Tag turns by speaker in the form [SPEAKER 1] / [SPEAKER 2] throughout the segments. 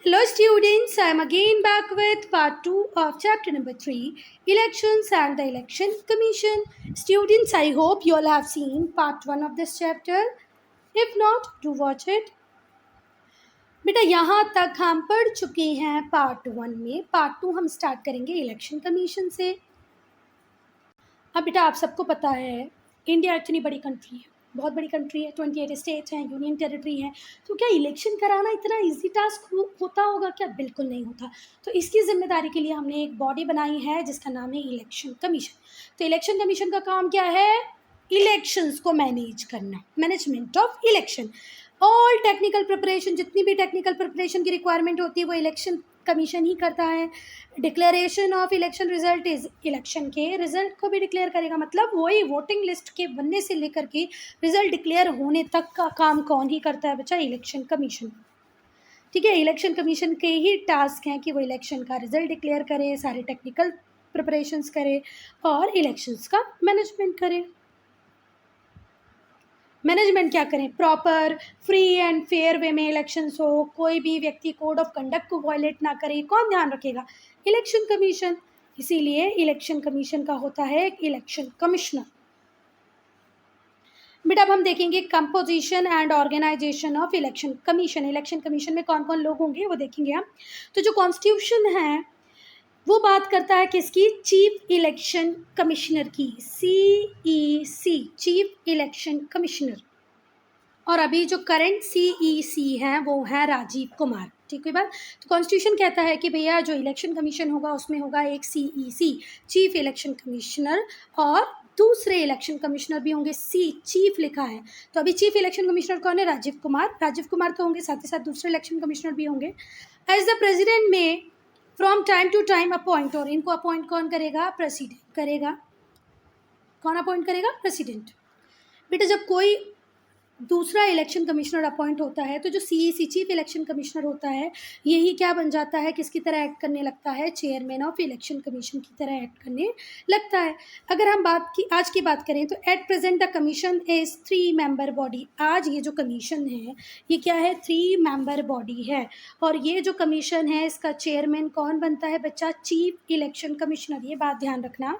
[SPEAKER 1] Hello students, I am again back with part 2 of chapter number 3, Elections and the Election Commission. Students, I hope you all have seen part 1 of this chapter. If not, do watch it. बेटा यहाँ तक हम पढ़ चुके हैं part 1 में. Part 2 हम start करेंगे इलेक्शन कमीशन से. अब बेटा आप सबको पता है इंडिया इतनी बड़ी कंट्री है, बहुत बड़ी कंट्री है, 28 स्टेट्स हैं, यूनियन टेरिटरी है. तो क्या इलेक्शन कराना इतना इजी टास्क होता होगा क्या? बिल्कुल नहीं होता. तो इसकी जिम्मेदारी के लिए हमने एक बॉडी बनाई है जिसका नाम है इलेक्शन कमीशन. तो इलेक्शन कमीशन का काम क्या है? इलेक्शंस को मैनेज करना, management of election. All technical preparation, जितनी भी टेक्निकल प्रिपरेशन की रिक्वायरमेंट होती है वो इलेक्शन कमीशन ही करता है. Declaration of election result is, election के रिजल्ट को भी डिक्लेयर करेगा. मतलब वही वोटिंग लिस्ट के बनने से लेकर के रिजल्ट डिक्लेयर होने तक का काम कौन ही करता है बच्चा? Election commission. ठीक है, इलेक्शन कमीशन के ही टास्क हैं कि वो इलेक्शन का रिजल्ट डिक्लेयर करे, सारे टेक्निकल प्रिपरेशंस करे और इलेक्शंस का मैनेजमेंट करे. मैनेजमेंट क्या करें? प्रॉपर फ्री एंड फेयर वे में इलेक्शंस हो, कोई भी व्यक्ति कोड ऑफ कंडक्ट को वायलेट ना करे. कौन ध्यान रखेगा? Election commission. इसीलिए इलेक्शन कमीशन का होता है एक इलेक्शन कमिश्नर. बेटा अब हम देखेंगे composition and organisation of election commission. Election commission में कौन कौन लोग होंगे वो देखेंगे हम. तो जो कॉन्स्टिट्यूशन है वो बात करता है किसकी? चीफ इलेक्शन कमिश्नर की. CEC, chief election commissioner. और अभी जो करंट CEC हैं वो हैं राजीव कुमार. ठीक है बात. तो कॉन्स्टिट्यूशन कहता है कि भैया जो इलेक्शन कमीशन होगा उसमें होगा एक CEC, चीफ इलेक्शन कमिश्नर, और दूसरे इलेक्शन कमिश्नर भी होंगे. चीफ लिखा है. तो अभी चीफ इलेक्शन कमिश्नर कौन है? राजीव कुमार. राजीव कुमार तो होंगे, साथ ही साथ दूसरे इलेक्शन कमिश्नर भी होंगे. As the president may from time to time appoint, और इनको अपॉइंट कौन करेगा? प्रेसिडेंट करेगा. कौन अपॉइंट करेगा? प्रेसिडेंट. बेटा जब कोई दूसरा इलेक्शन कमिश्नर अपॉइंट होता है तो जो CEC चीफ इलेक्शन कमिश्नर होता है यही क्या बन जाता है? किसकी तरह एक्ट करने लगता है? चेयरमैन ऑफ इलेक्शन कमीशन की तरह एक्ट करने लगता है. अगर हम आज की बात करें तो at present the commission is 3 member body. आज ये जो कमीशन है ये क्या है? 3 मेंबर बॉडी है. और ये जो कमीशन है इसका चेयरमैन कौन बनता है बच्चा? Chief election commissioner. ये बात ध्यान रखना.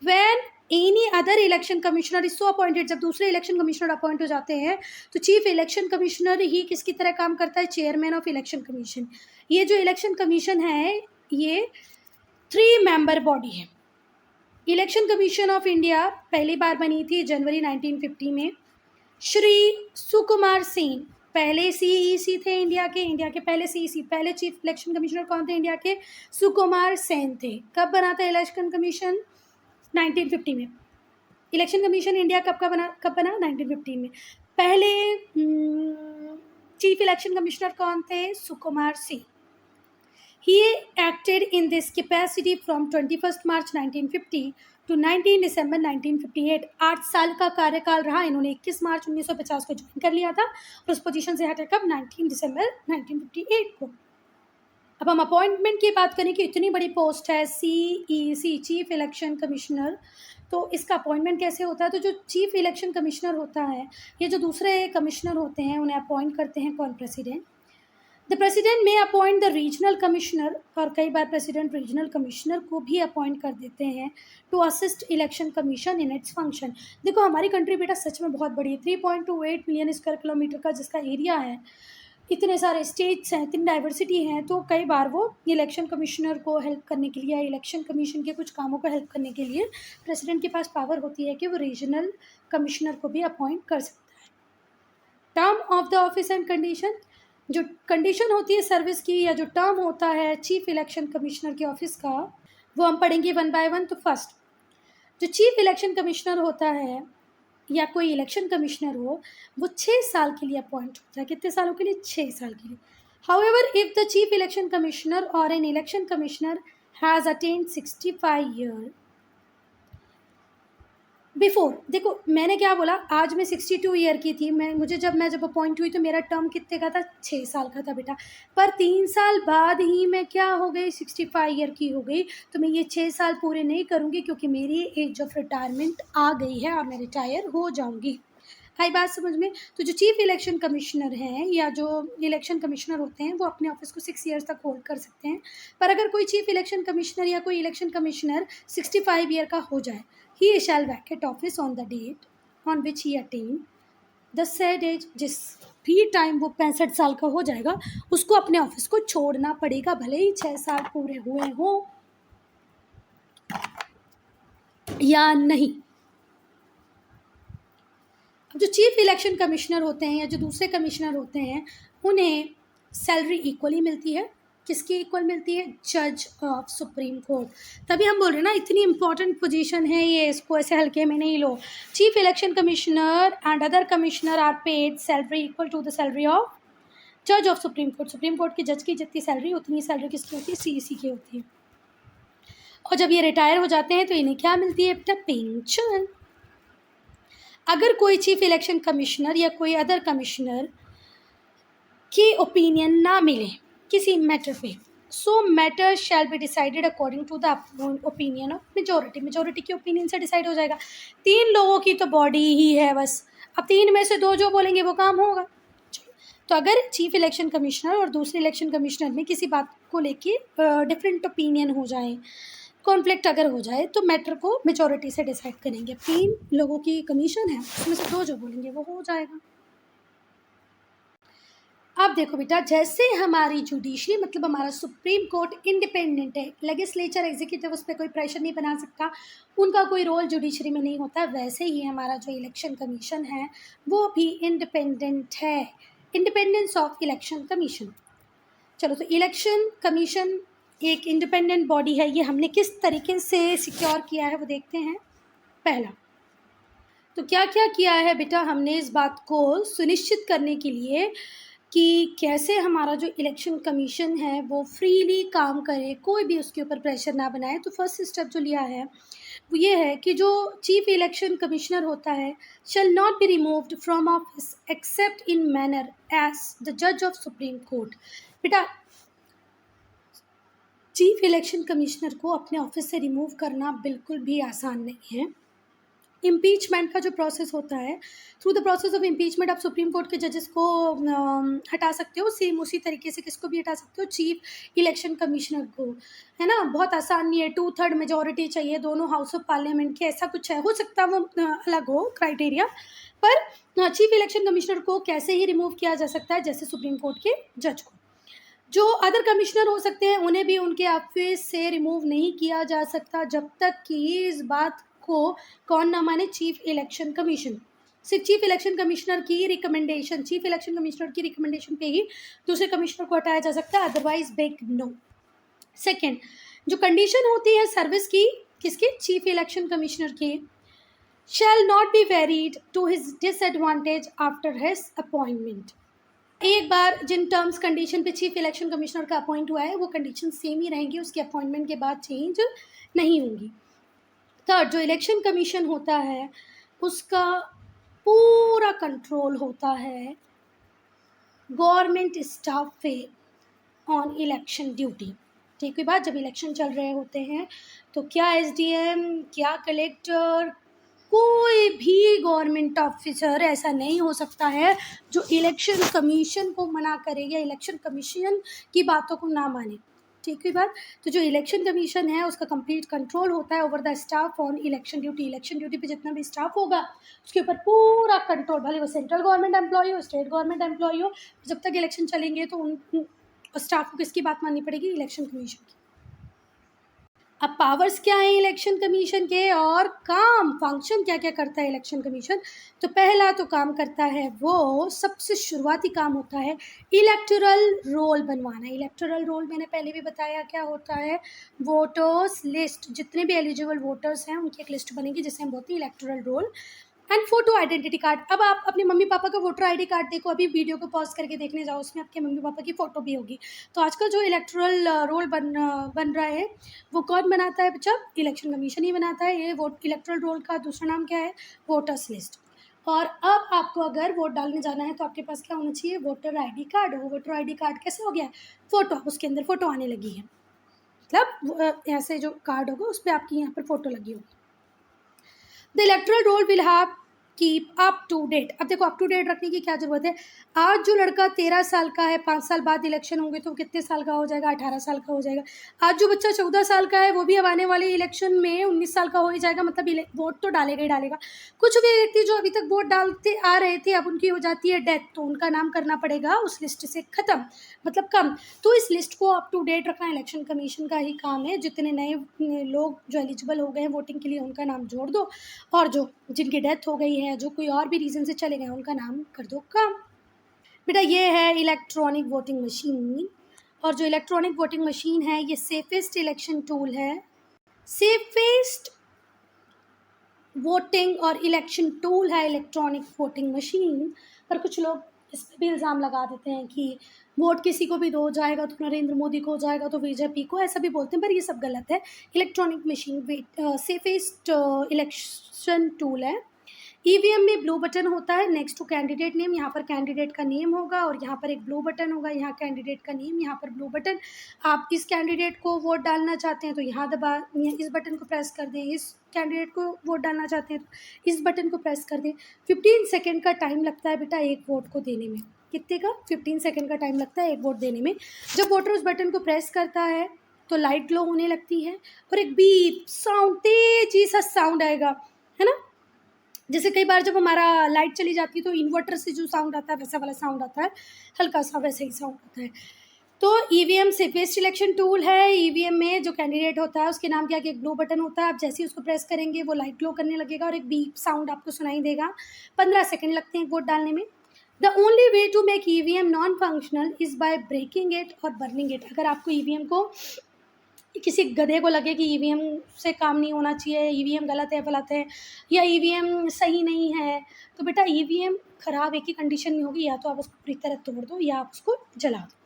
[SPEAKER 1] When any other election commissioner is so appointed, जब दूसरे इलेक्शन कमिश्नर अपॉइंट हो जाते हैं तो चीफ इलेक्शन कमिश्नर ही किसकी तरह काम करता है? Chairman of election commission. ये जो इलेक्शन कमीशन है ये 3 मेंबर बॉडी है. इलेक्शन कमीशन ऑफ इंडिया पहली बार बनी थी जनवरी 1950 में. श्री सुकुमार सेन पहले CEC थे इंडिया के पहले CEC, पहले चीफ इलेक्शन कमिश्नर कौन थे इंडिया के? सुकुमार सेन थे. कब बना था इलेक्शन कमीशन? 1950 में. इलेक्शन कमीशन इंडिया कब बना? 1950 में. पहले चीफ इलेक्शन कमिश्नर कौन थे? Sukumar Singh. He acted in this capacity from 21 March 1950 to 19 December 1958. 8 साल का कार्यकाल रहा. इन्होंने 21 मार्च 1950 को ज्वाइन कर लिया था और उस पोजीशन से हटे कब? 19 दिसंबर 1958 को. अब हम अपॉइंटमेंट की बात करें कि इतनी बड़ी पोस्ट है CEC, चीफ इलेक्शन कमिश्नर, तो इसका अपॉइंटमेंट कैसे होता है? तो जो चीफ इलेक्शन कमिश्नर होता है ये जो दूसरे कमिश्नर होते हैं उन्हें अपॉइंट करते हैं कौन? प्रेसिडेंट. द प्रेसिडेंट में अपॉइंट द रीजनल कमिश्नर, और कई बार प्रेसिडेंट रीजनल कमिश्नर को भी अपॉइंट कर देते हैं to assist election commission in its function. देखो हमारी कंट्री बेटा सच में बहुत बड़ी है. 3.28 मिलियन स्क्वायर किलोमीटर का जिसका एरिया है, इतने सारे स्टेट्स हैं, इतनी डाइवर्सिटी हैं, तो कई बार वो इलेक्शन कमिश्नर को हेल्प करने के लिए या इलेक्शन कमीशन के कुछ कामों को हेल्प करने के लिए प्रेसिडेंट के पास पावर होती है कि वो रीजनल कमिश्नर को भी अपॉइंट कर सकता है. Term of the office and condition, जो कंडीशन होती है सर्विस की या जो टर्म होता है चीफ इलेक्शन कमिश्नर के ऑफिस का वो हम पढ़ेंगे 1 बाय 1. तो फर्स्ट जो चीफ इलेक्शन कमिश्नर होता है या कोई इलेक्शन कमिश्नर हो वो 6 साल के लिए अपॉइंट होता है. कितने सालों के लिए? 6 साल के लिए. However if the chief election commissioner और an election commissioner has attained 65 year before. देखो मैंने क्या बोला, आज मैं 62 ईयर की थी. मैं जब अपॉइंट हुई तो मेरा टर्म कितने का था? 6 साल का था बेटा. पर 3 साल बाद ही मैं क्या हो गई? 65 ईयर की हो गई. तो मैं ये 6 साल पूरे नहीं करूँगी क्योंकि मेरी एज ऑफ रिटायरमेंट आ गई है और मैं रिटायर हो जाऊँगी. आई बात समझ में? तो जो चीफ इलेक्शन कमिश्नर हैं या जो इलेक्शन कमिश्नर होते हैं वो अपने ऑफिस को 6 ईयर्स तक होल्ड कर सकते हैं। पर अगर कोई चीफ इलेक्शन कमिश्नर या कोई इलेक्शन कमिश्नर 65 ईयर का हो जाए, he shall vacate office on the date on which he attains the said age. जिस भी टाइम वो 65 साल का हो जाएगा उसको अपने ऑफिस को छोड़ना पड़ेगा, भले ही 6 साल पूरे हुए हों या नहीं। अब जो चीफ इलेक्शन कमिश्नर होते हैं या जो दूसरे कमिश्नर होते हैं उन्हें सैलरी इक्वली मिलती है। किसकी इक्वल मिलती है? जज ऑफ सुप्रीम कोर्ट। तभी हम बोल रहे हैं ना इतनी इंपॉर्टेंट पोजीशन है ये, इसको ऐसे हल्के में नहीं लो। Chief election commissioner and other commissioner are paid salary equal to the salary of जज of supreme Court. Supreme Court के जज की जितनी सैलरी उतनी सैलरी किसकी होती है? सीईसी की होती है। और जब ये रिटायर हो जाते हैं तो इन्हें क्या मिलती है? बेटा पेंशन। अगर कोई चीफ इलेक्शन कमिश्नर या कोई अदर कमिश्नर की ओपिनियन ना मिले किसी मैटर पे, so matter shall be decided according to the opinion of majority. Majority के ओपिनियन से डिसाइड हो जाएगा। 3 लोगों की तो बॉडी ही है बस, अब 3 में से 2 जो बोलेंगे वो काम होगा। तो अगर चीफ इलेक्शन कमिश्नर और दूसरे इलेक्शन कमिश्नर में किसी बात को लेके डिफरेंट ओपिनियन हो जाए, कॉन्फ्लिक्ट अगर हो जाए, तो मैटर को मेजॉरिटी से डिसाइड करेंगे। 3 लोगों की कमीशन है, उसमें से 2 जो बोलेंगे वो हो जाएगा। अब देखो बेटा, जैसे हमारी जुडिशरी मतलब हमारा सुप्रीम कोर्ट इंडिपेंडेंट है, लेजिस्लेचर एग्जीक्यूटिव उस पर कोई प्रेशर नहीं बना सकता, उनका कोई रोल जुडिशरी में नहीं होता, वैसे ही हमारा जो इलेक्शन कमीशन है वो भी इंडिपेंडेंट है। Independence of election commission. चलो, तो इलेक्शन कमीशन एक इंडिपेंडेंट बॉडी है, ये हमने किस तरीके से सिक्योर किया है वो देखते हैं। पहला तो क्या क्या किया है बेटा हमने इस बात को सुनिश्चित करने के लिए कि कैसे हमारा जो इलेक्शन कमीशन है वो फ्रीली काम करे, कोई भी उसके ऊपर प्रेशर ना बनाए। तो फर्स्ट स्टेप जो लिया है वो ये है कि जो चीफ इलेक्शन कमिश्नर होता है shall not be removed from office except in manner as the जज ऑफ सुप्रीम कोर्ट। बेटा, चीफ इलेक्शन कमिश्नर को अपने ऑफिस से रिमूव करना बिल्कुल भी आसान नहीं है। इम्पीचमेंट का जो प्रोसेस होता है, through the process of impeachment आप सुप्रीम कोर्ट के जजेस को हटा सकते हो, सेम उसी तरीके से किसको भी हटा सकते हो? चीफ इलेक्शन कमिश्नर को, है ना। बहुत आसान नहीं है, 2/3 मेजोरिटी चाहिए दोनों हाउस ऑफ पार्लियामेंट के, ऐसा कुछ है। हो सकता है वो अलग हो क्राइटेरिया, पर चीफ इलेक्शन कमिश्नर को कैसे ही रिमूव किया जा सकता है, जैसे सुप्रीम कोर्ट के जज को। जो अदर कमिश्नर हो सकते हैं उन्हें भी उनके ऑफिस से रिमूव नहीं किया जा सकता जब तक कि इस बात को कौन ना माने? Chief election commission. सिर्फ चीफ इलेक्शन कमिश्नर की रिकमेंडेशन, चीफ इलेक्शन कमिश्नर की रिकमेंडेशन पे ही दूसरे कमिश्नर को हटाया जा सकता है, अदरवाइज बिग नो। सेकेंड, जो कंडीशन होती है सर्विस की, किसकी? चीफ इलेक्शन कमिश्नर की, shall not be varied to his disadvantage after his appointment. एक बार जिन टर्म्स कंडीशन पे चीफ इलेक्शन कमिश्नर का अपॉइंट हुआ है वो कंडीशन सेम ही रहेंगी, उसके अपॉइंटमेंट के बाद चेंज नहीं होंगी। थर्ड, जो इलेक्शन कमीशन होता है उसका पूरा कंट्रोल होता है गवर्नमेंट स्टाफ पे ऑन इलेक्शन ड्यूटी। ठीक है बात, जब इलेक्शन चल रहे होते हैं तो क्या एसडीएम, क्या कलेक्टर, कोई भी गवर्नमेंट ऑफिसर ऐसा नहीं हो सकता है जो इलेक्शन कमीशन को मना करे या इलेक्शन कमीशन की बातों को ना माने। ठीक है बात। तो जो इलेक्शन कमीशन है उसका कंप्लीट कंट्रोल होता है over the staff on election duty. Election duty पे जितना भी स्टाफ होगा उसके ऊपर पूरा कंट्रोल, भले वो सेंट्रल गवर्नमेंट एम्प्लॉय हो, स्टेट गवर्नमेंट एम्प्लॉय हो, जब तक इलेक्शन चलेंगे तो उन स्टाफ को किसकी बात माननी पड़ेगी? इलेक्शन कमीशन की। अब पावर्स क्या हैं इलेक्शन कमीशन के और काम फंक्शन क्या क्या करता है इलेक्शन कमीशन? तो पहला तो काम करता है वो, सबसे शुरुआती काम होता है इलेक्टोरल रोल बनवाना। इलेक्टोरल रोल मैंने पहले भी बताया क्या होता है, वोटर्स लिस्ट, जितने भी एलिजिबल वोटर्स हैं उनकी एक लिस्ट बनेगी जिसे हम बोलते हैं electoral roll. And photo identity card. अब आप अपने मम्मी पापा का वोटर आईडी कार्ड देखो, अभी वीडियो को पॉज करके देखने जाओ, उसमें आपके मम्मी पापा की फ़ोटो भी होगी। तो आजकल जो इलेक्टोरल रोल बन रहा है वो कौन बनाता है बच्चा? इलेक्शन कमीशन ही बनाता है। ये वोट इलेक्टोरल रोल का दूसरा नाम क्या है? Voters list. और अब आपको अगर वोट डालने जाना है तो आपके पास क्या होना चाहिए? Voter I card. वो वोटर आई कार्ड कैसे हो गया? फ़ोटो, उसके अंदर फ़ोटो आने लगी है, मतलब ऐसे जो कार्ड होगा उस पर आपकी यहाँ पर फ़ोटो लगी होगी। The electoral roll will have keep up to date. अब देखो अप टू डेट रखने की क्या ज़रूरत है। आज जो लड़का 13 साल का है, 5 साल बाद इलेक्शन होंगे तो कितने साल का हो जाएगा, 18 साल का हो जाएगा। आज जो बच्चा 14 साल का है वो भी अब आने वाले इलेक्शन में 19 साल का हो ही जाएगा, मतलब वोट तो डालेगा ही डालेगा। कुछ भी व्यक्ति जो अभी तक वोट डालते आ रहे थे, अब उनकी हो जाती है डेथ, तो उनका नाम करना पड़ेगा उस लिस्ट से ख़त्म, मतलब कम। तो इस लिस्ट को अप टू डेट रखना इलेक्शन कमीशन का ही काम है। जितने नए लोग जो एलिजिबल हो गए हैं वोटिंग के लिए उनका नाम जोड़ दो, और जो जिनकी डेथ हो गई है, जो कोई और भी रीज़न से चले गए उनका नाम कर दो कम। बेटा ये है इलेक्ट्रॉनिक वोटिंग मशीन, और जो इलेक्ट्रॉनिक वोटिंग मशीन है ये सेफेस्ट इलेक्शन टूल है। सेफेस्ट वोटिंग और इलेक्शन टूल है इलेक्ट्रॉनिक वोटिंग मशीन। पर कुछ लोग इस पर भी इल्ज़ाम लगा देते हैं कि वोट किसी को भी दो जाएगा तो नरेंद्र मोदी को हो जाएगा तो बीजेपी को, ऐसा भी बोलते हैं, पर ये सब गलत है। Electronic machine safest election tool है। ईवीएम में ब्लू बटन होता है नेक्स्ट टू कैंडिडेट नेम, यहाँ पर कैंडिडेट का नेम होगा और यहाँ पर एक ब्लू बटन होगा, यहाँ कैंडिडेट का नेम, यहाँ पर ब्लू बटन। आप इस कैंडिडेट को वोट डालना चाहते हैं तो यहाँ दबा, इस बटन को प्रेस कर दें। इस कैंडिडेट को वोट डालना चाहते हैं तो इस बटन को प्रेस कर दें। 15 सेकेंड का टाइम लगता है बेटा एक वोट को देने में। कितने का? 15 सेकेंड का टाइम लगता है एक वोट देने में। जब वोटर उस बटन को प्रेस करता है तो लाइट ग्लो होने लगती है और एक बीप साउंड, तेजी सा साउंड आएगा, है ना। जैसे कई बार जब हमारा लाइट चली जाती है तो इन्वर्टर से जो साउंड आता है वैसा वाला साउंड आता है, हल्का सा वैसे ही साउंड आता है। तो ईवीएम सेफेस्ट इलेक्शन टूल है। ईवीएम में जो कैंडिडेट होता है उसके नाम के आगे एक ब्लू बटन होता है, आप जैसे ही उसको प्रेस करेंगे वो लाइट ग्लो करने लगेगा और एक बीप साउंड आपको सुनाई देगा। 15 सेकेंड लगते हैं वोट डालने में। The only way to make EVM non functional is by breaking it और बर्निंग इट। अगर आपको ईवीएम को, किसी गधे को लगे कि ईवीएम से काम नहीं होना चाहिए, ईवीएम गलत है गलत है, या ईवीएम सही नहीं है, तो बेटा ईवीएम ख़राब एक ही कंडीशन में होगी, या तो आप उसको पूरी तरह तोड़ दो या आप उसको जला दो।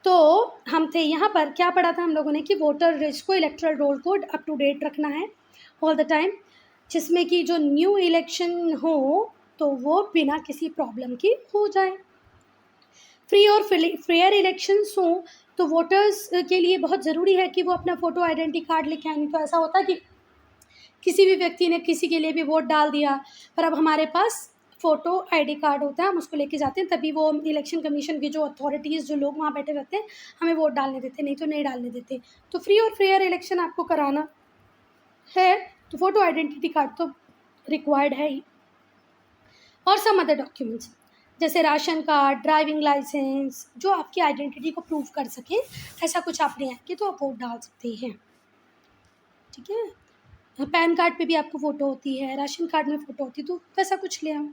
[SPEAKER 1] तो हम थे यहाँ पर, क्या पढ़ा था हम लोगों ने कि वोटर लिस्ट को, इलेक्टोरल रोल को अप टू डेट रखना है ऑल द टाइम, जिसमें कि जो न्यू इलेक्शन हो तो वो बिना किसी प्रॉब्लम की हो जाए। फ्री और फेयर इलेक्शंस हों तो वोटर्स के लिए बहुत ज़रूरी है कि वो अपना फ़ोटो आइडेंटिटी कार्ड लेके आए। नहीं तो ऐसा होता है कि किसी भी व्यक्ति ने किसी के लिए भी वोट डाल दिया, पर अब हमारे पास फ़ोटो आईडी कार्ड होता है, हम उसको लेके जाते हैं, तभी वो इलेक्शन कमीशन की जो अथॉरिटीज़, जो लोग वहाँ बैठे रहते हैं, हमें वोट डालने देते, नहीं तो नहीं डालने देते। तो फ्री और फेयर इलेक्शन आपको कराना है तो फ़ोटो आइडेंटिटी कार्ड तो रिक्वायर्ड है ही, और सम अदर डॉक्यूमेंट्स जैसे राशन कार्ड, ड्राइविंग लाइसेंस, जो आपकी आइडेंटिटी को प्रूव कर सके, ऐसा कुछ आप ले आएंगे तो आप वोट डाल सकते हैं। ठीक है। पैन कार्ड पे भी आपको फ़ोटो होती है, राशन कार्ड में फ़ोटो होती है, तो वैसा कुछ ले आओ।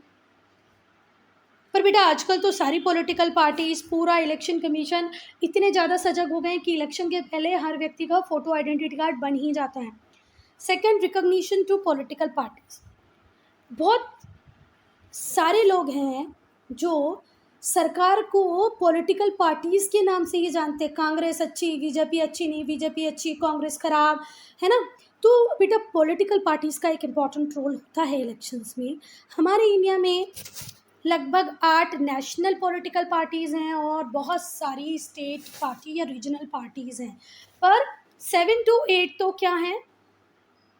[SPEAKER 1] पर बेटा आजकल तो सारी पॉलिटिकल पार्टीज़, पूरा इलेक्शन कमीशन इतने ज़्यादा सजग हो गए हैं कि इलेक्शन के पहले हर व्यक्ति का फ़ोटो आइडेंटिटी कार्ड बन ही जाता है। Second, recognition to political parties. बहुत सारे लोग हैं जो सरकार को पॉलिटिकल पार्टीज़ के नाम से ही जानते हैं। कांग्रेस अच्छी, बीजेपी अच्छी नहीं, बीजेपी अच्छी, कांग्रेस खराब, है ना। तो बेटा पॉलिटिकल पार्टीज़ का एक इम्पॉर्टेंट रोल होता है इलेक्शंस में। हमारे इंडिया में लगभग 8 नेशनल पॉलिटिकल पार्टीज़ हैं और बहुत सारी स्टेट पार्टी या रीजनल पार्टीज़ हैं, पर 7 to 8 तो क्या हैं,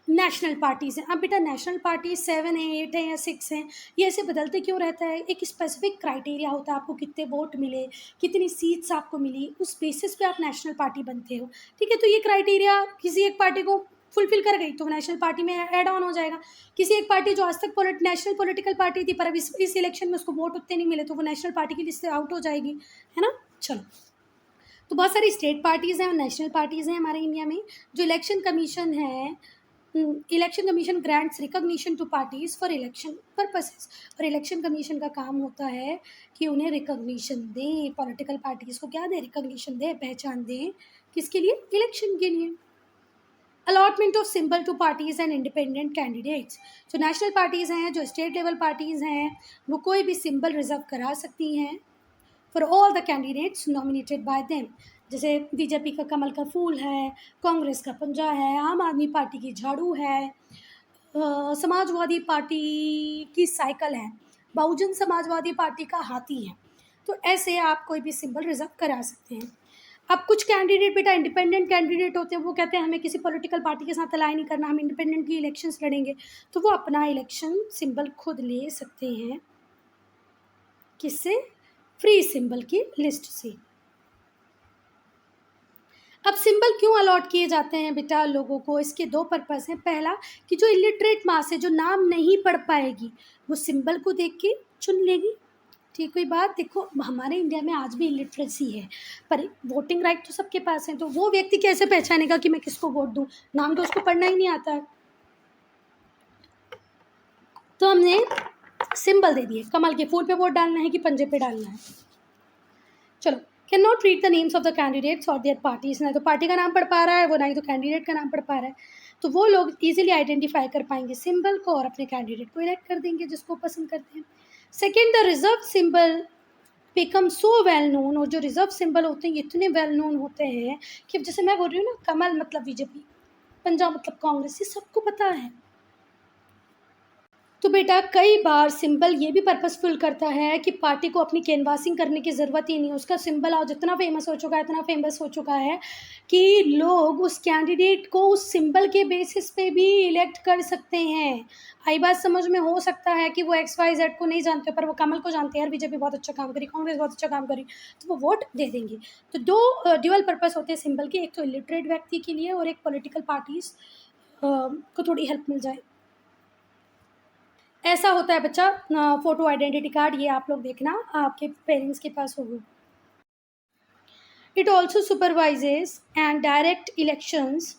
[SPEAKER 1] नेशनल पार्टीज़ हैं। अब बेटा नेशनल पार्टी 7 है, 8 है या 6 हैं, ये ऐसे बदलते क्यों रहता है? एक स्पेसिफिक क्राइटेरिया होता है, आपको कितने वोट मिले, कितनी सीट्स आपको मिली, उस बेसिस पे आप नेशनल पार्टी बनते हो। ठीक है, तो ये क्राइटेरिया किसी एक पार्टी को फुलफिल कर गई तो नेशनल पार्टी में ऐड ऑन हो जाएगा। किसी एक पार्टी जो आज तक नेशनल पॉलिटिकल पार्टी थी पर अब इस इलेक्शन में उसको वोट उतने नहीं मिले तो वो नेशनल पार्टी की लिस्ट से आउट हो जाएगी, है ना। चलो, तो बहुत सारी स्टेट पार्टीज़ हैं और नेशनल पार्टीज़ हैं हमारे इंडिया में। जो इलेक्शन कमीशन है, election commission grants recognition to parties for election purposes, और इलेक्शन कमीशन का काम होता है कि उन्हें रिकॉग्निशन दें, पॉलिटिकल पार्टीज़ को क्या दें, रिकॉग्निशन दें, पहचान दें, किसके लिए, इलेक्शन के लिए। Allotment of symbol to parties and independent candidates. जो नेशनल पार्टीज़ हैं, जो स्टेट लेवल पार्टीज़ हैं, वो कोई भी सिंबल रिजर्व करा सकती हैं for all the candidates nominated by them. जैसे बीजेपी का कमल का फूल है, कांग्रेस का पंजा है, आम आदमी पार्टी की झाड़ू है, समाजवादी पार्टी की साइकिल है, बहुजन समाजवादी पार्टी का हाथी है। तो ऐसे आप कोई भी सिंबल रिजर्व करा सकते हैं। अब कुछ कैंडिडेट बेटा इंडिपेंडेंट कैंडिडेट होते हैं, वो कहते हैं हमें किसी पॉलिटिकल पार्टी के साथ अलाइन नहीं करना, हम इंडिपेंडेंटली इलेक्शंस लड़ेंगे, तो वो अपना इलेक्शन सिंबल खुद ले सकते हैं। किससे? फ्री सिंबल की लिस्ट से। अब सिंबल क्यों अलॉट किए जाते हैं बेटा लोगों को? इसके दो पर्पस हैं। पहला कि जो इलिटरेट मास है, जो नाम नहीं पढ़ पाएगी, वो सिंबल को देख के चुन लेगी। ठीक हुई बात। देखो हमारे इंडिया में आज भी इलिटरेसी है, पर वोटिंग राइट तो सबके पास है, तो वो व्यक्ति कैसे पहचानेगा कि मैं किसको वोट दूं? नाम तो उसको पढ़ना ही नहीं आता है। तो हमने सिंबल दे दिए, कमल के फूल पे वोट डालना है कि पंजे पे डालना है। चलो, can not read the names of the candidates और देयर पार्टीज, ना तो पार्टी का नाम पढ़ पा रहा है वो, ना ही तो कैंडिडेट का नाम पढ़ पा रहा है, तो वो लोग इजीली आइडेंटिफाई कर पाएंगे सिंबल को और अपने कैंडिडेट को इलेक्ट कर देंगे जिसको पसंद करते हैं। Second, the reserve symbol become so well known, और जो रिजर्व सिंबल होते हैं इतने वेल नोन होते हैं कि जैसे मैं बोल रही हूँ ना, कमल मतलब बीजेपी, पंजाब मतलब कांग्रेस, ये सबको पता है। तो बेटा कई बार सिंबल ये भी पर्पसफुल करता है कि पार्टी को अपनी कैनवासिंग करने की ज़रूरत ही नहीं है। उसका सिंबल आज इतना फेमस हो चुका है, इतना फेमस हो चुका है कि लोग उस कैंडिडेट को उस सिंबल के बेसिस पे भी इलेक्ट कर सकते हैं। आई बात समझ में? हो सकता है कि वो XYZ को नहीं जानते, पर वो कमल को जानते हैं, यार बीजेपी बहुत अच्छा काम करी, कांग्रेस बहुत अच्छा काम करी, तो वो वोट दे देंगे। तो दो ड्यूअल पर्पस होते हैं सिंबल के, एक तो इलिटरेट व्यक्ति के लिए और एक पॉलिटिकल पार्टीज को थोड़ी हेल्प मिल जाए। ऐसा होता है बच्चा फोटो आइडेंटिटी कार्ड, ये आप लोग देखना आपके पेरेंट्स के पास होगा। It also supervises and direct elections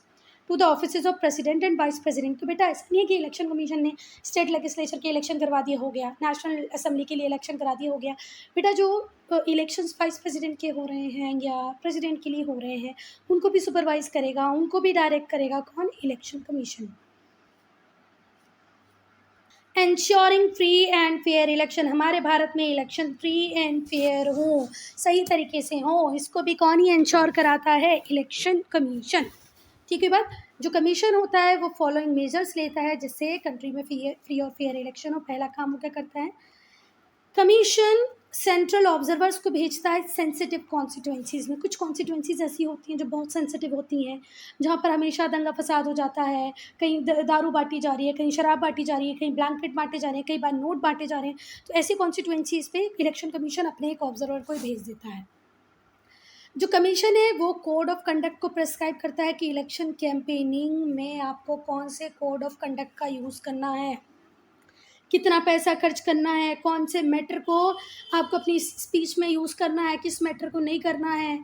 [SPEAKER 1] to the offices of president and vice president. तो बेटा ऐसा नहीं है कि इलेक्शन कमीशन ने स्टेट लेजिस्लेचर के इलेक्शन करवा दिया हो गया, नेशनल असेंबली के लिए इलेक्शन करा दिया हो गया। बेटा जो इलेक्शंस वाइस प्रेसिडेंट के हो रहे हैं या प्रेसिडेंट के लिए हो रहे हैं, उनको भी सुपरवाइज करेगा, उनको भी डायरेक्ट करेगा कौन? Election commission. Ensuring free and fair election, हमारे भारत में इलेक्शन फ्री एंड फेयर हो, सही तरीके से हो, इसको भी कौन ही एंश्योर कराता है? Election commission. ठीक है बात। जो कमीशन होता है वो फॉलोइंग मेजर्स लेता है जिससे कंट्री में फ्री और फेयर इलेक्शन हो। पहला काम वो क्या करता है? कमीशन सेंट्रल ऑब्जर्वर्स को भेजता है सेंसिटिव कॉन्स्टिट्यूएंसीज़ में। कुछ कॉन्स्टिट्यूएंसीज़ ऐसी होती हैं जो बहुत सेंसिटिव होती हैं, जहाँ पर हमेशा दंगा फसाद हो जाता है, कहीं दारू बांटी जा रही है, कहीं शराब बांटी जा रही है, कहीं ब्लैंकेट बांटे जा रहे हैं, कई बार नोट बांटे जा रहे हैं। तो ऐसी कॉन्स्टिट्यूएंसीज़ पे इलेक्शन कमीशन अपने एक ऑब्जर्वर को भेज देता है। जो कमीशन है वो कोड ऑफ कंडक्ट को प्रेस्क्राइब करता है कि इलेक्शन कैंपेनिंग में आपको कौन से कोड ऑफ कंडक्ट का यूज़ करना है, कितना पैसा खर्च करना है, कौन से मैटर को आपको अपनी स्पीच में यूज़ करना है, किस मैटर को नहीं करना है,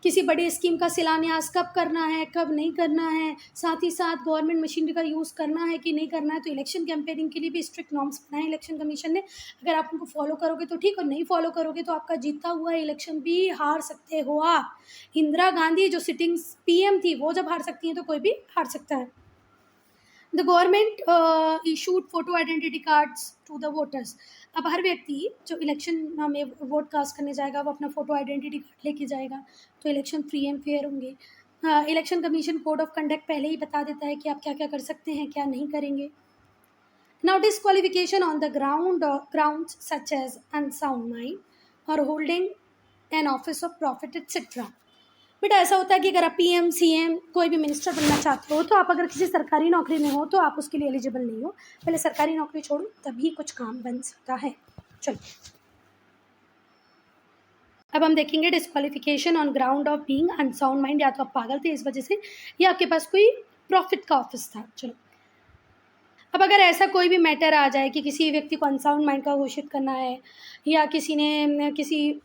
[SPEAKER 1] किसी बड़ी स्कीम का शिलान्यास कब करना है, कब नहीं करना है, साथ ही साथ गवर्नमेंट मशीनरी का यूज़ करना है कि नहीं करना है। तो इलेक्शन कैंपेनिंग के लिए भी स्ट्रिक्ट नॉर्म्स बनाए इलेक्शन कमीशन ने। अगर आप उनको फॉलो करोगे तो ठीक, और नहीं फॉलो करोगे तो आपका जीता हुआ इलेक्शन भी हार सकते हो आप। इंदिरा गांधी जो सिटिंग PM थी, वो जब हार सकती हैं तो कोई भी हार सकता है। The government issued photo identity cards to the voters. अब हर व्यक्ति जो इलेक्शन में वोट कास्ट करने जाएगा वो अपना फोटो आइडेंटिटी कार्ड लेके जाएगा, तो इलेक्शन फ्री एंड फेयर होंगे। Election commission code of conduct पहले ही बता देता है कि आप क्या क्या कर सकते हैं, क्या नहीं करेंगे। Now disqualification on the grounds such as unsound mind और holding an office of profit etcetera. बेटा ऐसा होता है कि अगर आप PM CM कोई भी मिनिस्टर बनना चाहते हो, तो आप अगर किसी सरकारी नौकरी में हो तो आप उसके लिए एलिजिबल नहीं हो। पहले सरकारी नौकरी छोड़ो तभी कुछ काम बन सकता है। चलो अब हम देखेंगे disqualification on ground of being unsound mind. या तो आप पागल थे इस वजह से, या आपके पास कोई प्रॉफिट का ऑफिस था। चलो अब अगर ऐसा कोई भी मैटर आ जाए कि किसी व्यक्ति को अनसाउंड माइंड का घोषित करना है, या किसी ने किसी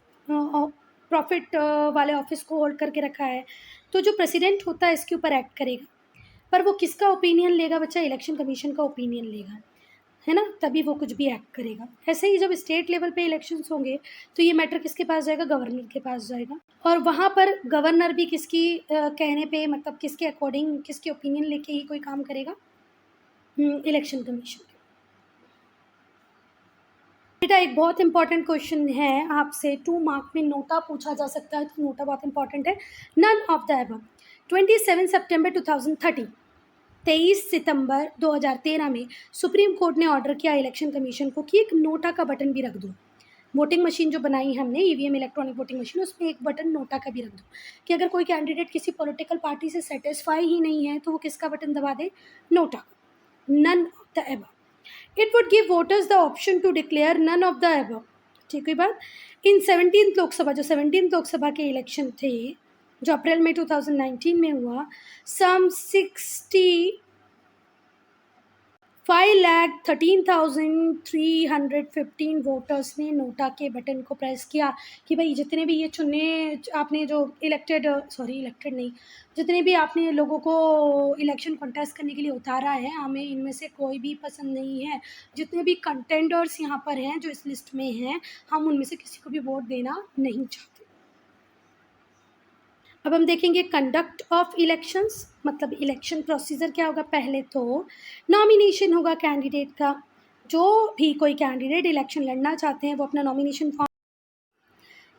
[SPEAKER 1] प्रॉफिट वाले ऑफिस को होल्ड करके रखा है, तो जो प्रेसिडेंट होता है इसके ऊपर एक्ट करेगा। पर वो किसका ओपिनियन लेगा बच्चा? इलेक्शन कमीशन का ओपिनियन लेगा, है ना, तभी वो कुछ भी एक्ट करेगा। ऐसे ही जब स्टेट लेवल पे इलेक्शंस होंगे तो ये मैटर किसके पास जाएगा? गवर्नर के पास जाएगा। और वहाँ पर गवर्नर भी किसकी कहने पे, मतलब किसके अकॉर्डिंग, किसके ओपिनियन लेके ही कोई काम करेगा? Election commission. बेटा एक बहुत इंपॉर्टेंट क्वेश्चन है आपसे, 2 मार्क में नोटा पूछा जा सकता है, तो नोटा बहुत इंपॉर्टेंट है। None of the above. 27 सितंबर 2013, 23 सितंबर 2013 में सुप्रीम कोर्ट ने ऑर्डर किया इलेक्शन कमीशन को कि एक नोटा का बटन भी रख दो। वोटिंग मशीन जो बनाई हमने ईवीएम इलेक्ट्रॉनिक वोटिंग मशीन, उसमें एक बटन नोटा का भी रख दो कि अगर कोई कैंडिडेट किसी पॉलिटिकल पार्टी से सेटिस्फाई ही नहीं है तो वो किसका बटन दबा दे, नोटा का, none of the above. It would give voters the option to declare none of the above. ठीक है बात। इन 17th लोकसभा, जो 17th लोकसभा के इलेक्शन थे जो अप्रैल में 2019 में हुआ, सम 65,13,315 वोटर्स ने नोटा के बटन को प्रेस किया कि भाई जितने भी ये चुने आपने जो इलेक्टेड नहीं, जितने भी आपने लोगों को इलेक्शन कॉन्टेस्ट करने के लिए उतारा है, हमें इनमें से कोई भी पसंद नहीं है। जितने भी कंटेंडर्स यहाँ पर हैं जो इस लिस्ट में हैं, हम उनमें से किसी को भी वोट देना नहीं चाहते। अब हम देखेंगे कंडक्ट ऑफ इलेक्शंस, मतलब इलेक्शन प्रोसीजर क्या होगा। पहले तो नॉमिनेशन होगा कैंडिडेट का। जो भी कोई कैंडिडेट इलेक्शन लड़ना चाहते हैं वो अपना nomination form,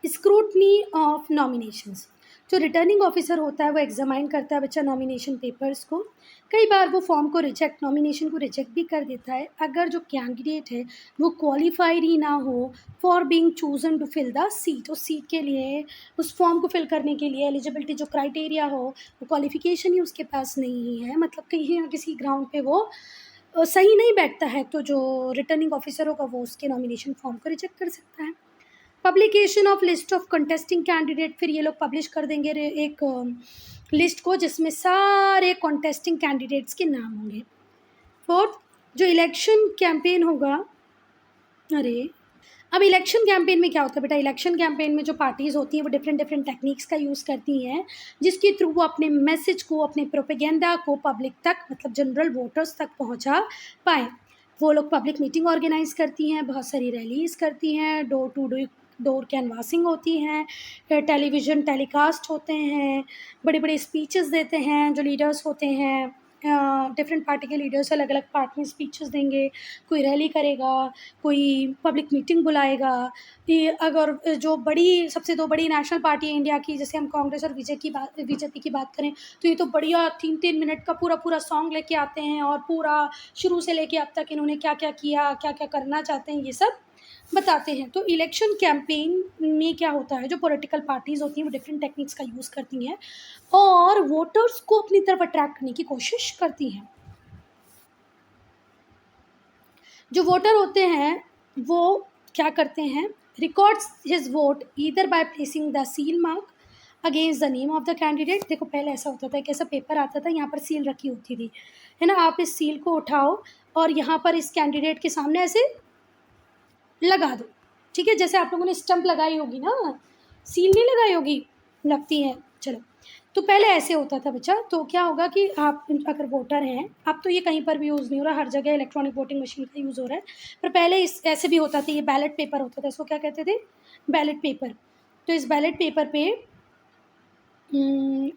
[SPEAKER 1] scrutiny of nominations, जो रिटर्निंग ऑफिसर होता है वो एग्जामाइन करता है बच्चा नॉमिनेशन पेपर्स को। कई बार वो फॉर्म को रिजेक्ट, नॉमिनेशन को रिजेक्ट भी कर देता है अगर जो कैंडिडेट है वो क्वालिफाइड ही ना हो for being chosen to fill the seat. उस सीट के लिए, उस फॉर्म को फिल करने के लिए एलिजिबिलिटी जो क्राइटेरिया हो, वो क्वालिफिकेशन ही उसके पास नहीं है, मतलब कहीं ना किसी ग्राउंड पे वो सही नहीं बैठता है, तो जो रिटर्निंग ऑफिसर होगा वो उसके नॉमिनेशन फॉर्म को रिजेक्ट कर सकता है। Publication of list of contesting candidate, फिर ये लोग पब्लिश कर देंगे एक लिस्ट को जिसमें सारे कॉन्टेस्टिंग कैंडिडेट्स के नाम होंगे। फोर्थ, जो इलेक्शन कैंपेन होगा, अब इलेक्शन कैंपेन में क्या होता है बेटा, इलेक्शन कैंपेन में जो पार्टीज़ होती हैं वो डिफरेंट टेक्निक्स का यूज़ करती हैं जिसके थ्रू वो अपने मैसेज को, अपने प्रोपेगेंडा को पब्लिक तक, मतलब जनरल वोटर्स तक पहुंचा पाए। वो लोग पब्लिक मीटिंग ऑर्गेनाइज करती हैं, बहुत सारी रैलीज़ करती हैं, डोर टू डोर कैनवासिंग होती हैं, टेलीविज़न टेलीकास्ट होते हैं, बड़े बड़े स्पीचेस देते हैं जो लीडर्स होते हैं, डिफरेंट पार्टी के लीडर्स अलग अलग पार्ट में स्पीचेस देंगे, कोई रैली करेगा, कोई पब्लिक मीटिंग बुलाएगा। ये अगर जो बड़ी, सबसे दो बड़ी नेशनल पार्टी है इंडिया की, जैसे हम कांग्रेस और बीजेपी की बात करें तो ये तो बढ़िया 3-3 मिनट का पूरा सॉन्ग लेके आते हैं और पूरा शुरू से लेके अब तक इन्होंने क्या क्या किया, क्या क्या करना चाहते हैं, ये सब बताते हैं। तो इलेक्शन कैंपेन में क्या होता है, जो पॉलिटिकल पार्टीज़ होती हैं वो डिफरेंट टेक्निक्स का यूज़ करती हैं और वोटर्स को अपनी तरफ अट्रैक्ट करने की कोशिश करती हैं। जो वोटर होते हैं वो क्या करते हैं, records his vote either by placing the seal mark against the name of the candidate. देखो पहले ऐसा होता था कि ऐसा पेपर आता था, यहाँ पर सील रखी होती थी, है ना। आप इस सील को उठाओ और यहाँ पर इस कैंडिडेट के सामने ऐसे लगा दो, ठीक है। जैसे आप लोगों ने स्टंप लगाई होगी ना, सील नहीं लगाई होगी, लगती है। चलो, तो पहले ऐसे होता था बच्चा। तो क्या होगा कि आप अगर वोटर हैं, अब तो ये कहीं पर भी यूज़ नहीं हो रहा, हर जगह इलेक्ट्रॉनिक वोटिंग मशीन का यूज़ हो रहा है, पर पहले इस ऐसे भी होता था, ये बैलेट पेपर होता था, इसको क्या कहते थे, बैलेट पेपर। तो इस बैलेट पेपर पे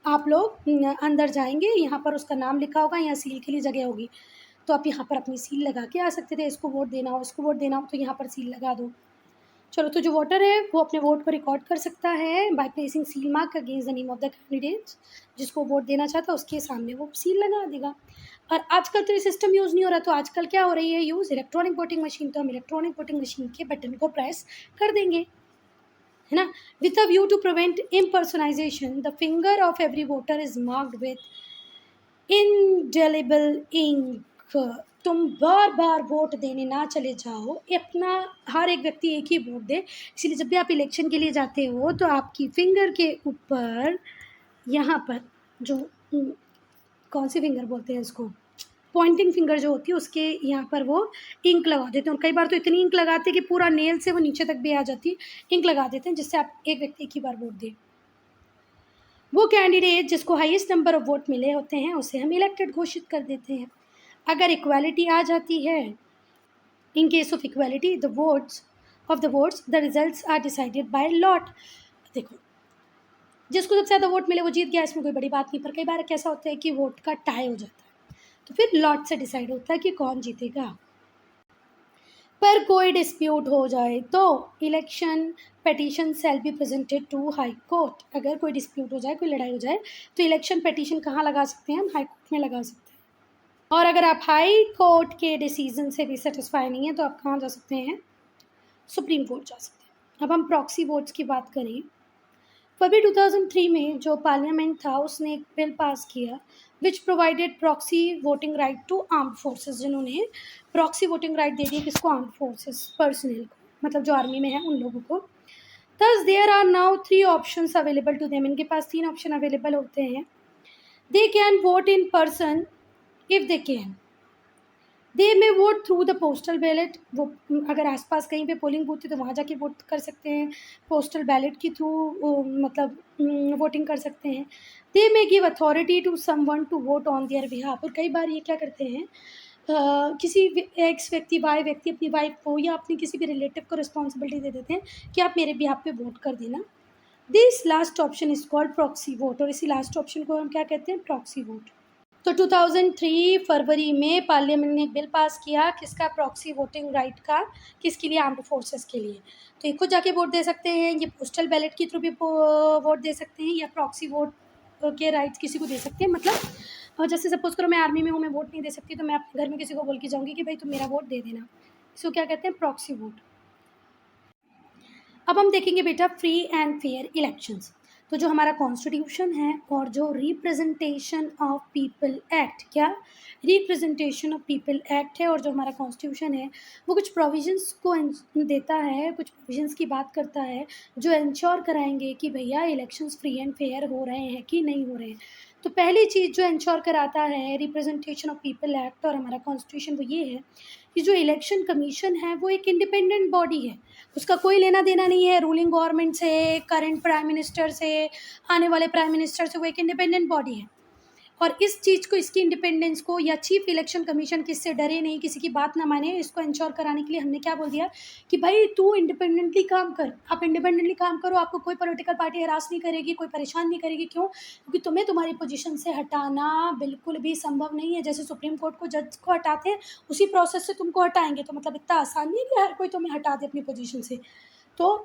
[SPEAKER 1] आप लोग अंदर जाएंगे, यहाँ पर उसका नाम लिखा होगा, यहाँ सील के लिए जगह होगी, तो आप यहाँ पर अपनी सील लगा के आ सकते थे। इसको वोट देना हो, इसको वोट देना हो, तो यहाँ पर सील लगा दो। चलो, तो जो वोटर है वो अपने वोट को रिकॉर्ड कर सकता है by placing seal mark against the name of the candidate. जिसको वोट देना चाहता है उसके सामने वो सील लगा देगा। और आजकल तो ये सिस्टम यूज़ नहीं हो रहा, तो आजकल क्या हो रही है यूज़, इलेक्ट्रॉनिक वोटिंग मशीन। तो हम इलेक्ट्रॉनिक वोटिंग मशीन के बटन को प्रेस कर देंगे, है ना। With a view to prevent impersonation the finger of every voter is marked with indelible ink. तुम बार बार वोट देने ना चले जाओ, अपना हर एक व्यक्ति एक ही वोट दे। इसलिए जब भी आप इलेक्शन के लिए जाते हो तो आपकी फिंगर के ऊपर, यहाँ पर जो कौन सी फिंगर बोलते हैं इसको, पॉइंटिंग फिंगर जो होती है, उसके यहाँ पर वो इंक लगा देते हैं। और कई बार तो इतनी इंक लगाते हैं कि पूरा नेल से वो नीचे तक भी आ जाती है, इंक लगा देते हैं, जिससे आप एक व्यक्ति एक ही बार वोट दें। वो कैंडिडेट जिसको हाईएस्ट नंबर ऑफ वोट मिले होते हैं उसे हम इलेक्टेड घोषित कर देते हैं। अगर इक्वालिटी आ जाती है, in case of equality the votes the results are decided by lot. देखो, जिसको सबसे ज़्यादा वोट मिले वो जीत गया, इसमें कोई बड़ी बात नहीं। पर कई बार कैसा होता है कि वोट का टाई हो जाता है, तो फिर लॉट से डिसाइड होता है कि कौन जीतेगा। पर कोई डिस्प्यूट हो जाए तो election petition shall be presented to high court. अगर कोई डिस्प्यूट हो जाए, कोई लड़ाई हो जाए, तो इलेक्शन पेटिशन कहाँ लगा सकते हैं हम, हाई कोर्ट में लगा सकते हैं। और अगर आप हाई कोर्ट के डिसीजन से भी सेटिस्फाई नहीं है तो आप कहाँ जा सकते हैं, सुप्रीम कोर्ट जा सकते हैं। अब हम प्रॉक्सी वोट्स की बात करें। फरवरी 2003 में जो पार्लियामेंट था उसने एक बिल पास किया which provided proxy voting right to armed forces, जिन्होंने प्रॉक्सी वोटिंग राइट दे दी किसको, आर्म्ड फोर्सेस पर्सनल को, मतलब जो आर्मी में है उन लोगों को। Thus there are now 3 options available to them, इनके पास 3 ऑप्शन अवेलेबल होते हैं। They can vote in person if they can. They may vote through the postal ballot, वो अगर आसपास कहीं पे पोलिंग बूथ है तो वहाँ जाके वोट कर सकते हैं, पोस्टल बैलेट के थ्रू मतलब वोटिंग कर सकते हैं। They may give authority to someone to vote on their behalf, और कई बार ये क्या करते हैं किसी एक्स व्यक्ति वाई व्यक्ति अपनी वाइफ को या अपनी किसी भी रिलेटिव को रिस्पॉन्सिबिलिटी दे देते हैं कि आप मेरे बिहाफ पे वोट कर देना। This last option is called proxy vote, और इसी लास्ट ऑप्शन को हम क्या कहते हैं, प्रॉक्सी वोट। तो 2003 फरवरी में पार्लियामेंट ने एक बिल पास किया किसका, प्रॉक्सी वोटिंग राइट का, किसके लिए, आर्म्ड फोर्सेस के लिए। तो ये खुद जाके वोट दे सकते हैं, ये पोस्टल बैलेट के थ्रू भी वोट दे सकते हैं, या प्रॉक्सी वोट के राइट्स किसी को दे सकते हैं। मतलब जैसे सपोज करो मैं आर्मी में हूँ, मैं वोट नहीं दे सकती, तो मैं अपने घर में किसी को बोल के जाऊँगी कि भाई तुम मेरा वोट दे देना, इसको क्या कहते हैं, प्रॉक्सी वोट। अब हम देखेंगे बेटा फ्री एंड फेयर इलेक्शंस। तो जो हमारा कॉन्स्टिट्यूशन है और जो रिप्रेजेंटेशन ऑफ पीपल एक्ट, क्या रिप्रेजेंटेशन ऑफ पीपल एक्ट है, और जो हमारा कॉन्स्टिट्यूशन है वो कुछ प्रोविजंस को देता है, कुछ प्रोविजंस की बात करता है जो इंश्योर कराएंगे कि भैया इलेक्शंस फ्री एंड फेयर हो रहे हैं कि नहीं हो रहे हैं। तो पहली चीज़ जो इंश्योर कराता है रिप्रेजेंटेशन ऑफ पीपल एक्ट और हमारा कॉन्स्टिट्यूशन वो ये है कि जो इलेक्शन कमीशन है वो एक इंडिपेंडेंट बॉडी है, उसका कोई लेना देना नहीं है रूलिंग गवर्नमेंट से, करंट प्राइम मिनिस्टर से, आने वाले प्राइम मिनिस्टर से, वो एक इंडिपेंडेंट बॉडी है। और इस चीज़ को, इसकी इंडिपेंडेंस को, या चीफ इलेक्शन कमीशन किससे डरे नहीं, किसी की बात ना माने, इसको इंश्योर कराने के लिए हमने क्या बोल दिया कि भाई तू इंडिपेंडेंटली काम कर, आप इंडिपेंडेंटली काम करो, आपको कोई पॉलिटिकल पार्टी हरास नहीं करेगी, कोई परेशान नहीं करेगी। क्यों? क्योंकि तुम्हें तुम्हारी पोजीशन से हटाना बिल्कुल भी संभव नहीं है। जैसे सुप्रीम कोर्ट को जज को हटाते हैं उसी प्रोसेस से तुमको हटाएंगे, तो मतलब इतना आसान नहीं है कि हर कोई तुम्हें हटा दे अपनी पोजीशन से। तो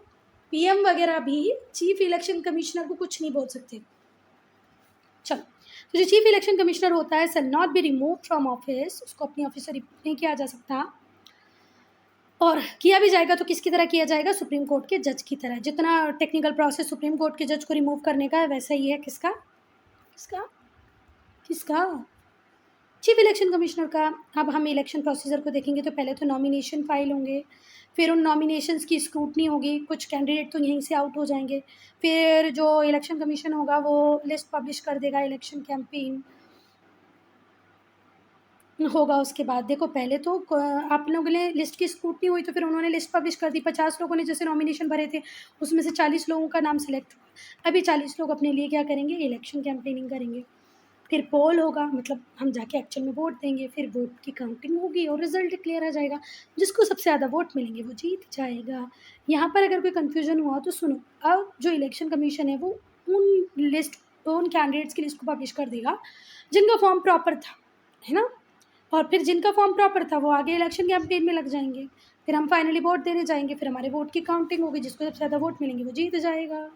[SPEAKER 1] पीएम वगैरह भी चीफ इलेक्शन कमिश्नर को कुछ नहीं बोल सकते। चलो, तो जो चीफ इलेक्शन कमिश्नर होता है shall not be remove from office, उसको अपनी ऑफिस से रिमूव नहीं किया जा सकता, और किया भी जाएगा तो किसकी तरह किया जाएगा, सुप्रीम कोर्ट के जज की तरह। जितना टेक्निकल प्रोसेस सुप्रीम कोर्ट के जज को रिमूव करने का है वैसा ही है किसका, किसका किसका चीफ इलेक्शन कमिश्नर का। अब हम इलेक्शन प्रोसीजर को देखेंगे तो पहले तो नॉमिनेशन फाइल होंगे, फिर उन नॉमिनेशंस की स्क्रूटनी होगी, कुछ कैंडिडेट तो यहीं से आउट हो जाएंगे, फिर जो इलेक्शन कमीशन होगा वो लिस्ट पब्लिश कर देगा, इलेक्शन कैंपेन होगा। उसके बाद देखो पहले तो आप लोगों ने लिस्ट की स्क्रूटनी हुई तो फिर उन्होंने लिस्ट पब्लिश कर दी, 50 लोगों ने जैसे नॉमिनेशन भरे थे उसमें से 40 लोगों का नाम सेलेक्ट हुआ। अभी 40 लोग अपने लिए क्या करेंगे, इलेक्शन कैंपेनिंग करेंगे, फिर पोल होगा, मतलब हम जाके एक्चुअल में वोट देंगे, फिर वोट की काउंटिंग होगी और रिजल्ट क्लियर आ जाएगा, जिसको सबसे ज़्यादा वोट मिलेंगे वो जीत जाएगा। यहाँ पर अगर कोई कन्फ्यूजन हुआ तो सुनो, अब जो इलेक्शन कमीशन है वो उन कैंडिडेट्स की लिस्ट को पब्लिश कर देगा जिनका फॉर्म प्रॉपर था, है ना, और फिर जिनका फॉर्म प्रॉपर था वो आगे इलेक्शन कैंपेन में लग जाएंगे, फिर हम फाइनली वोट देने जाएंगे, फिर हमारे वोट की काउंटिंग होगी, जिसको सबसे ज़्यादा वोट मिलेंगे वो जीत जाएगा।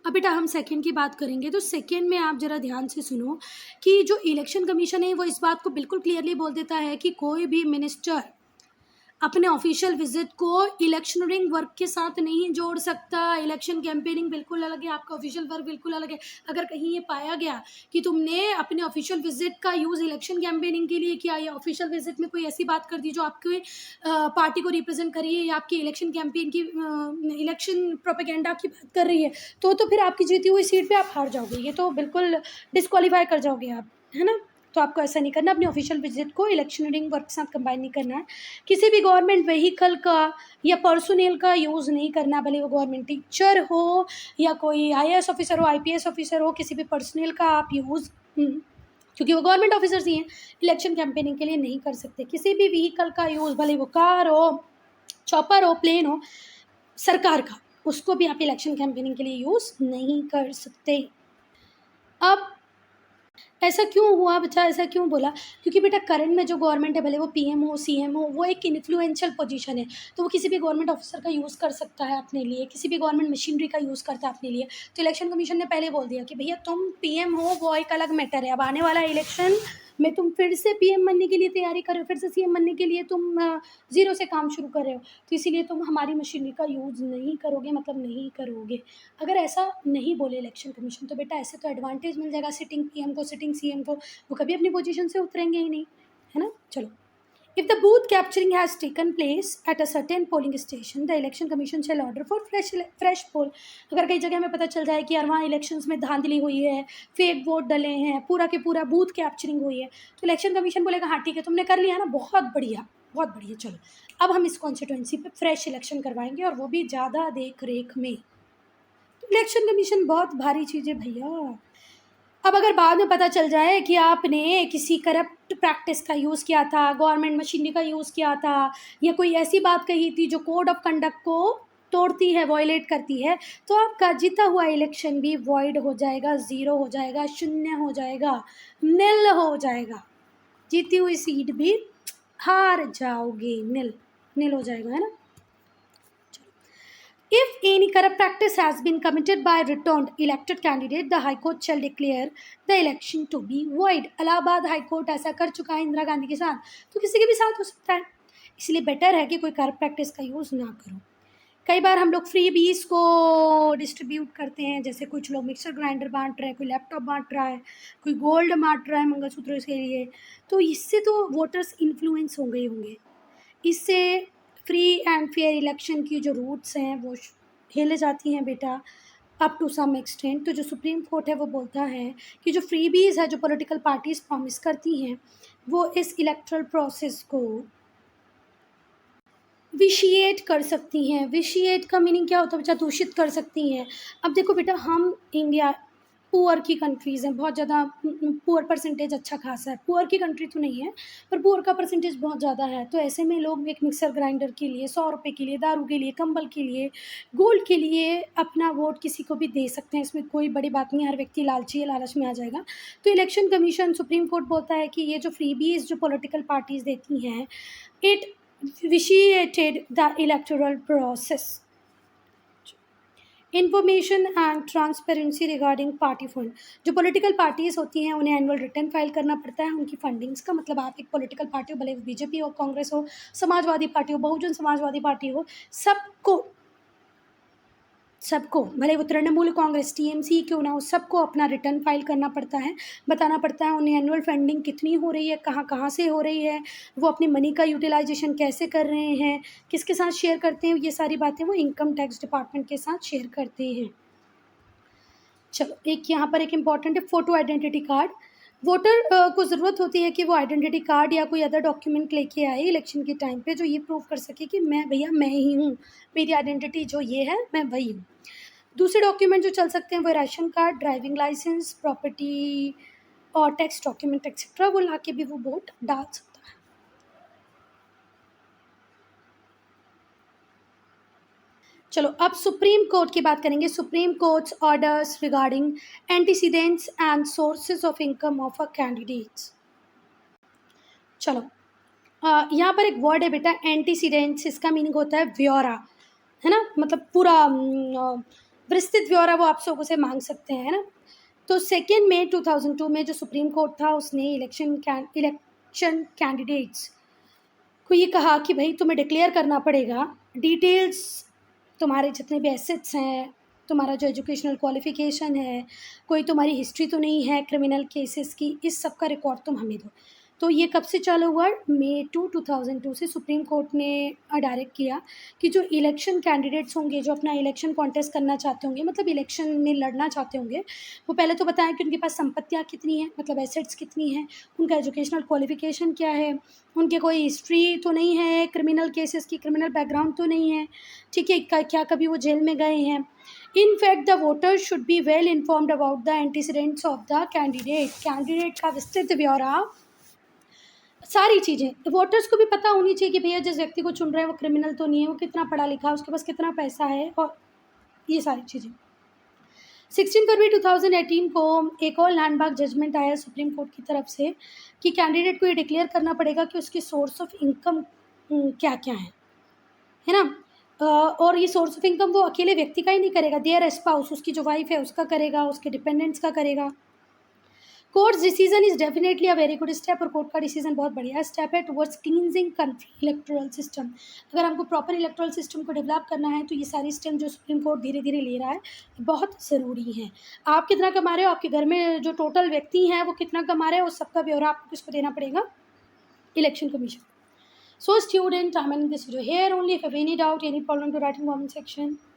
[SPEAKER 1] अब बेटा हम सेकंड की बात करेंगे, तो सेकंड में आप ज़रा ध्यान से सुनो कि जो इलेक्शन कमीशन है वो इस बात को बिल्कुल क्लियरली बोल देता है कि कोई भी मिनिस्टर अपने ऑफिशियल विजिट को इलेक्शनरिंग वर्क के साथ नहीं जोड़ सकता। इलेक्शन कैंपेनिंग बिल्कुल अलग है, आपका ऑफिशियल वर्क बिल्कुल अलग है। अगर कहीं ये पाया गया कि तुमने अपने ऑफिशियल विजिट का यूज़ इलेक्शन कैंपेनिंग के लिए किया, या ऑफिशियल विजिट में कोई ऐसी बात कर दी जो आपके पार्टी को रिप्रेजेंट कर रही है या आपकी इलेक्शन कैंपेन की इलेक्शन प्रोपेगेंडा की बात कर रही है, तो फिर आपकी जीती हुई सीट पर आप हार जाओगे, ये तो बिल्कुल डिस्क्वालीफाई कर जाओगे आप, है ना। तो आपको ऐसा नहीं करना, अपने ऑफिशियल विजिट को इलेक्शनरिंग वर्क के साथ कंबाइन नहीं करना है। किसी भी गवर्नमेंट व्हीकल का या पर्सोनेल का यूज़ नहीं करना, भले वो गवर्नमेंट टीचर हो या कोई आईएएस ऑफिसर हो, आईपीएस ऑफिसर हो, किसी भी पर्सोनेल का आप यूज़ क्योंकि वो गवर्नमेंट ऑफिसर्स ही हैं, इलेक्शन कैंपेनिंग के लिए नहीं कर सकते। किसी भी व्हीकल का यूज़, भले वो कार हो, चॉपर हो, प्लेन हो, सरकार का, उसको भी आप इलेक्शन कैंपेनिंग के लिए यूज़ नहीं कर सकते। अब ऐसा क्यों हुआ बच्चा, ऐसा क्यों बोला, क्योंकि बेटा करंट में जो गवर्नमेंट है, भले वो पीएम हो, सीएम हो, वो एक इन्फ्लुएंशियल पोजीशन है, तो वो किसी भी गवर्नमेंट ऑफिसर का यूज़ कर सकता है अपने लिए, किसी भी गवर्नमेंट मशीनरी का यूज़ करता है अपने लिए। तो इलेक्शन कमीशन ने पहले बोल दिया कि भैया तुम पीएम हो वो एक अलग मैटर है, अब आने वाला इलेक्शन में तुम फिर से पीएम बनने के लिए तैयारी कर रहे हो, फिर से सीएम बनने के लिए तुम ज़ीरो से काम शुरू कर रहे हो, तो इसीलिए तुम हमारी मशीनरी का यूज़ नहीं करोगे, मतलब नहीं करोगे। अगर ऐसा नहीं बोले इलेक्शन कमीशन तो बेटा ऐसे तो एडवांटेज मिल जाएगा सिटिंग पीएम को, सिटिंग सीएम को, वो कभी अपनी पोजीशन से उतरेंगे ही नहीं, है ना। चलो, if the booth capturing has taken place at a certain polling station, the election commission shall order for fresh poll। अगर कई जगह हमें पता चल जाए कि यार वहाँ इलेक्शंस में धांधली हुई है, फेक वोट डले हैं, पूरा के पूरा बूथ कैप्चरिंग हुई है, तो इलेक्शन कमीशन बोलेगा हाँ ठीक है तुमने कर लिया ना, बहुत बढ़िया बहुत बढ़िया, चलो अब हम इस कॉन्स्टिट्यूंसी पे फ्रेश इलेक्शन करवाएंगे और वो भी ज़्यादा देख रेख में। तो इलेक्शन कमीशन बहुत भारी चीज़ है भैया। अब अगर बाद में पता चल जाए कि आपने किसी करप्ट प्रैक्टिस का यूज़ किया था, गवर्नमेंट मशीनरी का यूज़ किया था, या कोई ऐसी बात कही थी जो कोड ऑफ कंडक्ट को तोड़ती है, वॉयलेट करती है, तो आपका जीता हुआ इलेक्शन भी वॉइड हो जाएगा, ज़ीरो हो जाएगा, शून्य हो जाएगा, निल हो जाएगा। जीती हुई सीट भी हार जाओगे, निल निल हो जाएगा, है ना। If any corrupt practice has been committed by a returned elected candidate, the High Court shall declare the election to be void। Allahabad high court ऐसा कर चुका है इंदिरा गांधी के साथ, तो किसी के भी साथ हो सकता है, इसलिए बेटर है कि कोई करप्ट प्रैक्टिस का यूज़ ना करो। कई बार हम लोग फ्री बीज को डिस्ट्रीब्यूट करते हैं, जैसे कुछ लोग मिक्सर ग्राइंडर बांट रहे हैं, कोई लैपटॉप बांट रहा है, कोई गोल्ड बांट रहा है मंगलसूत्र के लिए, तो इससे तो वोटर्स इन्फ्लुएंस हो गए होंगे, इससे फ्री एंड फेयर इलेक्शन की जो रूट्स हैं वो हिले जाती हैं बेटा, अप टू सम एक्सटेंट। तो जो सुप्रीम कोर्ट है वो बोलता है कि जो फ्रीबीज है, जो पॉलिटिकल पार्टीज प्रॉमिस करती हैं, वो इस इलेक्टरल प्रोसेस को विशिएट कर सकती हैं। विशिएट का मीनिंग क्या होता है बच्चा? दूषित कर सकती हैं। अब देखो बेटा, हम इंडिया पुअर की कंट्रीज़ हैं, बहुत ज़्यादा पुअर परसेंटेज अच्छा खासा है, पुअर की कंट्री तो नहीं है पर पुअर का परसेंटेज बहुत ज़्यादा है। तो ऐसे में लोग एक मिक्सर ग्राइंडर के लिए, 100 रुपये के लिए, दारू के लिए, कंबल के लिए, गोल्ड के लिए अपना वोट किसी को भी दे सकते हैं, इसमें कोई बड़ी बात नहीं है, हर व्यक्ति लालची है, लालच में आ जाएगा। तो इलेक्शन कमीशन, सुप्रीम कोर्ट बोलता है कि ये जो फ्रीबीज जो पॉलिटिकल पार्टीज़ देती हैं, it vitiated the electoral process। Information and transparency regarding party fund, जो पॉलिटिकल पार्टीज़ होती हैं उन्हें एनुअल रिटर्न फाइल करना पड़ता है उनकी फंडिंग्स का। मतलब आप एक पॉलिटिकल पार्टी हो, भले वो बीजेपी हो, कांग्रेस हो, समाजवादी पार्टी हो, बहुजन समाजवादी पार्टी हो, सबको भले वो तृणमूल कांग्रेस टीएमसी क्यों ना हो, सबको अपना रिटर्न फाइल करना पड़ता है, बताना पड़ता है उन्हें एनुअल फंडिंग कितनी हो रही है, कहाँ कहाँ से हो रही है, वो अपनी मनी का यूटिलाइजेशन कैसे कर रहे हैं, किसके साथ शेयर करते हैं, ये सारी बातें वो इनकम टैक्स डिपार्टमेंट के साथ शेयर करते हैं। चलो, एक यहाँ पर एक इम्पॉर्टेंट है फ़ोटो आइडेंटिटी कार्ड। वोटर को ज़रूरत होती है कि वो आइडेंटिटी कार्ड या कोई अदर डॉक्यूमेंट लेके आए इलेक्शन के टाइम पे, जो ये प्रूव कर सके कि मैं भैया मैं ही हूँ, मेरी आइडेंटिटी जो ये है मैं वही हूँ। दूसरे डॉक्यूमेंट जो चल सकते हैं वो ration card, driving licence, property और टैक्स डॉक्यूमेंट एक्सेट्रा, वो ला के भी वो वोट डाल सकता है। चलो, अब सुप्रीम कोर्ट की बात करेंगे। Supreme courts orders regarding antecedents and sources of income of a candidates. चलो, यहाँ पर एक वर्ड है बेटा एंटीसीडेंट्स, इसका मीनिंग होता है ब्यौरा, है ना, मतलब पूरा विस्तृत ब्यौरा वो आप लोगों से मांग सकते हैं, है ना। तो 2 मई 2002 में जो सुप्रीम कोर्ट था उसने इलेक्शन कैंडिडेट्स को ये कहा कि भाई तुम्हें डिक्लेयर करना पड़ेगा डिटेल्स, तुम्हारे जितने भी एसेट्स हैं, तुम्हारा जो एजुकेशनल क्वालिफिकेशन है, कोई तुम्हारी हिस्ट्री तो नहीं है क्रिमिनल केसेस की, इस सब का रिकॉर्ड तुम हमें दो। तो ये कब से चालू हुआ? मई 2002 से सुप्रीम कोर्ट ने डायरेक्ट किया कि जो इलेक्शन कैंडिडेट्स होंगे, जो अपना इलेक्शन कॉन्टेस्ट करना चाहते होंगे, मतलब इलेक्शन में लड़ना चाहते होंगे, वो पहले तो बताएं कि उनके पास संपत्तियाँ कितनी हैं, मतलब एसेट्स कितनी हैं, उनका एजुकेशनल क्वालिफिकेशन क्या है, उनके कोई हिस्ट्री तो नहीं है क्रिमिनल केसेस की, क्रिमिनल बैकग्राउंड तो नहीं है, ठीक है, क्या कभी वो जेल में गए हैं। In fact the voters should be well informed about the antecedents of the candidate का विस्तृत ब्यौरा, सारी चीज़ें वोटर्स को भी पता होनी चाहिए कि भैया जिस व्यक्ति को चुन रहे हैं वो क्रिमिनल तो नहीं है, वो कितना पढ़ा लिखा है, उसके पास कितना पैसा है, और ये सारी चीज़ें। 16 फरवरी 2018 को एक और लैंडमार्क जजमेंट आया सुप्रीम कोर्ट की तरफ से कि कैंडिडेट को ये डिक्लेयर करना पड़ेगा कि उसकी सोर्स ऑफ इनकम क्या क्या है ना। और ये सोर्स ऑफ इनकम वो अकेले व्यक्ति का ही नहीं करेगा, देयर स्पाउस, उसकी जो वाइफ है उसका करेगा, उसके डिपेंडेंट्स का करेगा। Courts decision is definitely a very good step, और कोर्ट का डिसीजन बहुत बढ़िया स्टेप है towards cleansing country electoral system. अगर हमको प्रॉपर इलेक्टोरल सिस्टम को डेवलप करना है तो ये सारी स्टेप जो सुप्रीम कोर्ट धीरे धीरे ले रहा है ये बहुत ज़रूरी है। आप कितना कमा रहे हो, आपके घर में जो टोटल व्यक्ति हैं वो कितना कमा रहे हैं, उस सबका ब्यौरा आपको किसको देना पड़ेगा, election commission. So student, I'm ending this video here only. If you have any doubt, any problem, to write in comment section.